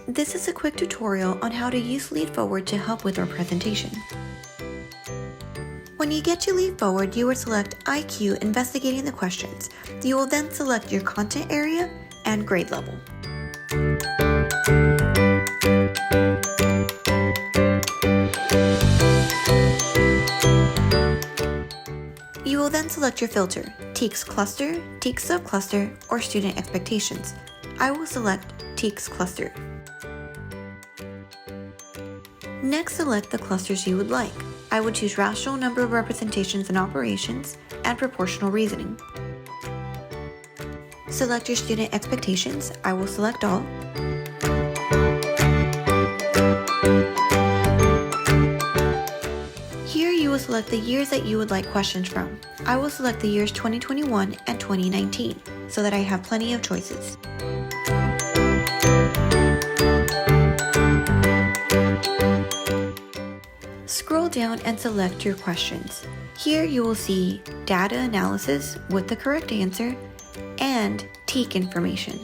This is a quick tutorial on how to use Lead4ward to help with our presentation. When you get to Lead4ward, you will select IQ investigating the questions. You will then select your content area and grade level. You will then select your filter, TEKS cluster, TEKS subcluster, or student expectations. I will select TEKS cluster. Next, select the clusters you would like. I would choose rational number of representations and operations and proportional reasoning. Select your student expectations. I will select all. Here you will select the years that you would like questions from. I will select the years 2021 and 2019 so that I have plenty of choices. Scroll down and select your questions. Here you will see data analysis with the correct answer and TEK information.